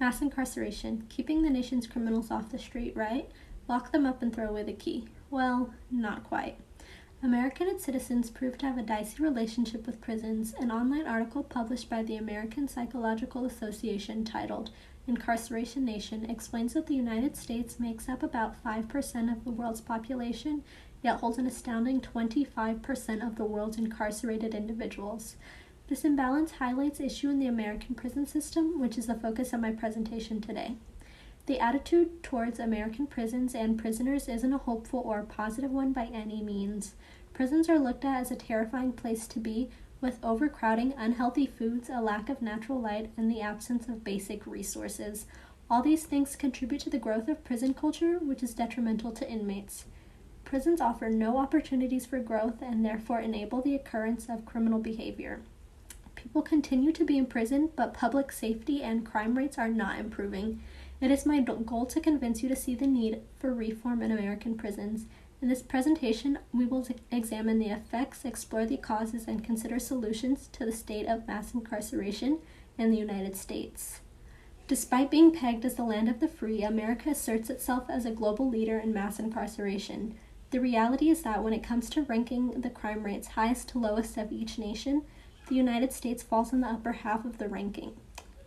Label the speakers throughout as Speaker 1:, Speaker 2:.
Speaker 1: Mass incarceration, keeping the nation's criminals off the street, right? Lock them up and throw away the key. Well, not quite. American and citizens proved to have a dicey relationship with prisons. An online article published by the American Psychological Association titled Incarceration Nation explains that the United States makes up about 5% of the world's population, yet holds an astounding 25% of the world's incarcerated individuals. This imbalance highlights issue in the American prison system, which is the focus of my presentation today. The attitude towards American prisons and prisoners isn't a hopeful or positive one by any means. Prisons are looked at as a terrifying place to be, with overcrowding, unhealthy foods, a lack of natural light, and the absence of basic resources. All these things contribute to the growth of prison culture, which is detrimental to inmates. Prisons offer no opportunities for growth and therefore enable the occurrence of criminal behavior. People continue to be imprisoned, but public safety and crime rates are not improving. It is my goal to convince you to see the need for reform in American prisons. In this presentation, we will examine the effects, explore the causes, and consider solutions to the state of mass incarceration in the United States. Despite being pegged as the land of the free, America asserts itself as a global leader in mass incarceration. The reality is that when it comes to ranking the crime rates highest to lowest of each nation, the United States falls in the upper half of the ranking.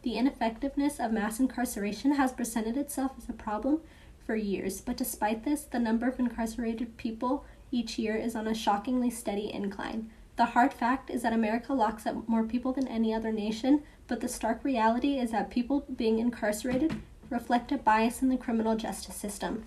Speaker 1: The ineffectiveness of mass incarceration has presented itself as a problem for years, but despite this, the number of incarcerated people each year is on a shockingly steady incline. The hard fact is that America locks up more people than any other nation, but the stark reality is that people being incarcerated reflect a bias in the criminal justice system.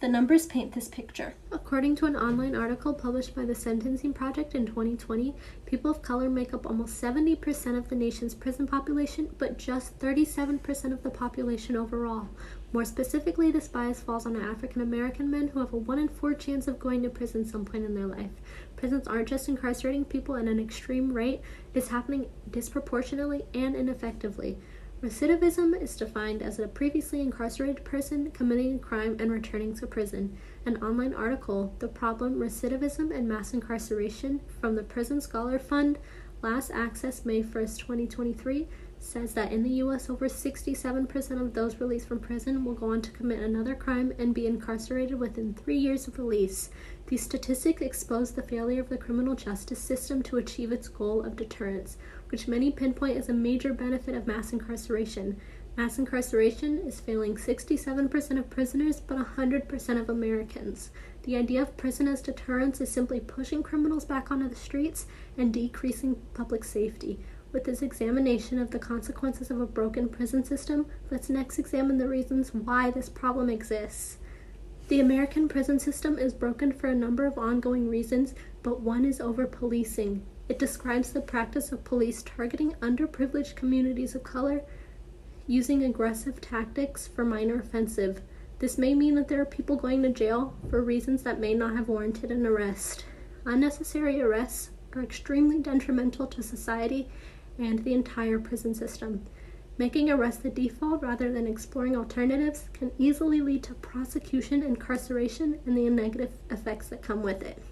Speaker 1: The numbers paint this picture. According to an online article published by the Sentencing Project in 2020, people of color make up almost 70% of the nation's prison population, but just 37% of the population overall. More specifically, this bias falls on African American men who have a 1 in 4 chance of going to prison some point in their life. Prisons aren't just incarcerating people at an extreme rate, it is happening disproportionately and ineffectively. Recidivism is defined as a previously incarcerated person committing a crime and returning to prison. An online article, The Problem, Recidivism, and Mass Incarceration, from the Prison Scholar Fund, last access May 1st, 2023, says that in the U.S., over 67% of those released from prison will go on to commit another crime and be incarcerated within 3 years of release. These statistics expose the failure of the criminal justice system to achieve its goal of deterrence, which many pinpoint as a major benefit of mass incarceration. Mass incarceration is failing 67% of prisoners, but 100% of Americans. The idea of prison as deterrence is simply pushing criminals back onto the streets and decreasing public safety. With this examination of the consequences of a broken prison system, let's next examine the reasons why this problem exists. The American prison system is broken for a number of ongoing reasons, but one is over-policing. It describes the practice of police targeting underprivileged communities of color, using aggressive tactics for minor offenses. This may mean that there are people going to jail for reasons that may not have warranted an arrest. Unnecessary arrests are extremely detrimental to society and the entire prison system. Making arrest the default rather than exploring alternatives can easily lead to prosecution, incarceration, and the negative effects that come with it.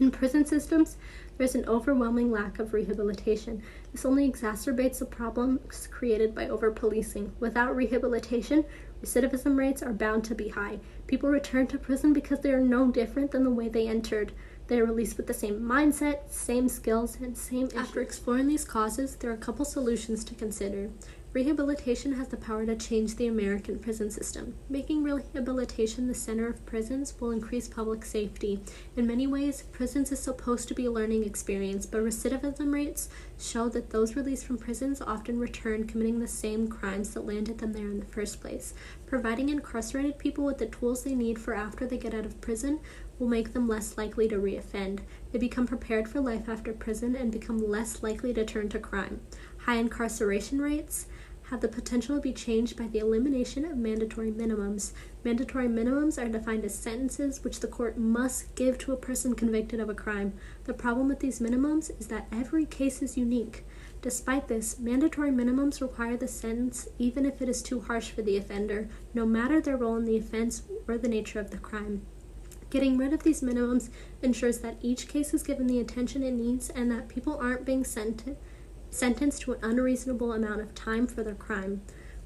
Speaker 1: In prison systems, there's an overwhelming lack of rehabilitation. This only exacerbates the problems created by over-policing. Without rehabilitation, recidivism rates are bound to be high. People return to prison because they are no different than the way they entered. They are released with the same mindset, same skills, and same issues. After exploring these causes, there are a couple solutions to consider. Rehabilitation has the power to change the American prison system. Making rehabilitation the center of prisons will increase public safety. In many ways, prisons is supposed to be a learning experience, but recidivism rates show that those released from prisons often return committing the same crimes that landed them there in the first place. Providing incarcerated people with the tools they need for after they get out of prison will make them less likely to reoffend. They become prepared for life after prison and become less likely to turn to crime. High incarceration rates have the potential to be changed by the elimination of mandatory minimums. Mandatory minimums are defined as sentences which the court must give to a person convicted of a crime. The problem with these minimums is that every case is unique. Despite this, mandatory minimums require the sentence even if it is too harsh for the offender, no matter their role in the offense or the nature of the crime. Getting rid of these minimums ensures that each case is given the attention it needs and that people aren't being sentenced to an unreasonable amount of time for their crime.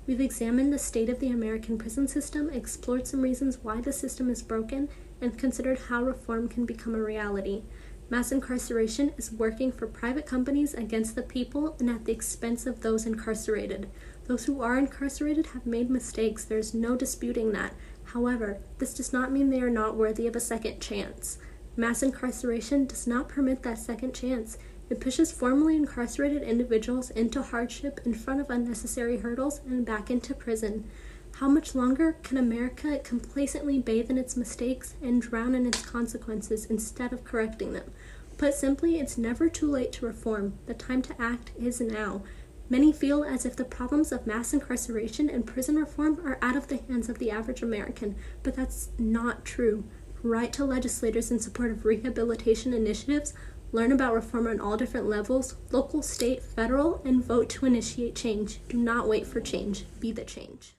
Speaker 1: We've examined the state of the American prison system, explored some reasons why the system is broken, and considered how reform can become a reality. Mass incarceration is working for private companies against the people and at the expense of those incarcerated. Those who are incarcerated have made mistakes. There is no disputing that. However, this does not mean they are not worthy of a second chance. Mass incarceration does not permit that second chance. It pushes formerly incarcerated individuals into hardship in front of unnecessary hurdles and back into prison. How much longer can America complacently bathe in its mistakes and drown in its consequences instead of correcting them? Put simply, it's never too late to reform. The time to act is now. Many feel as if the problems of mass incarceration and prison reform are out of the hands of the average American, but that's not true. Write to legislators in support of rehabilitation initiatives, learn about reform on all different levels, local, state, federal, and vote to initiate change. Do not wait for change. Be the change.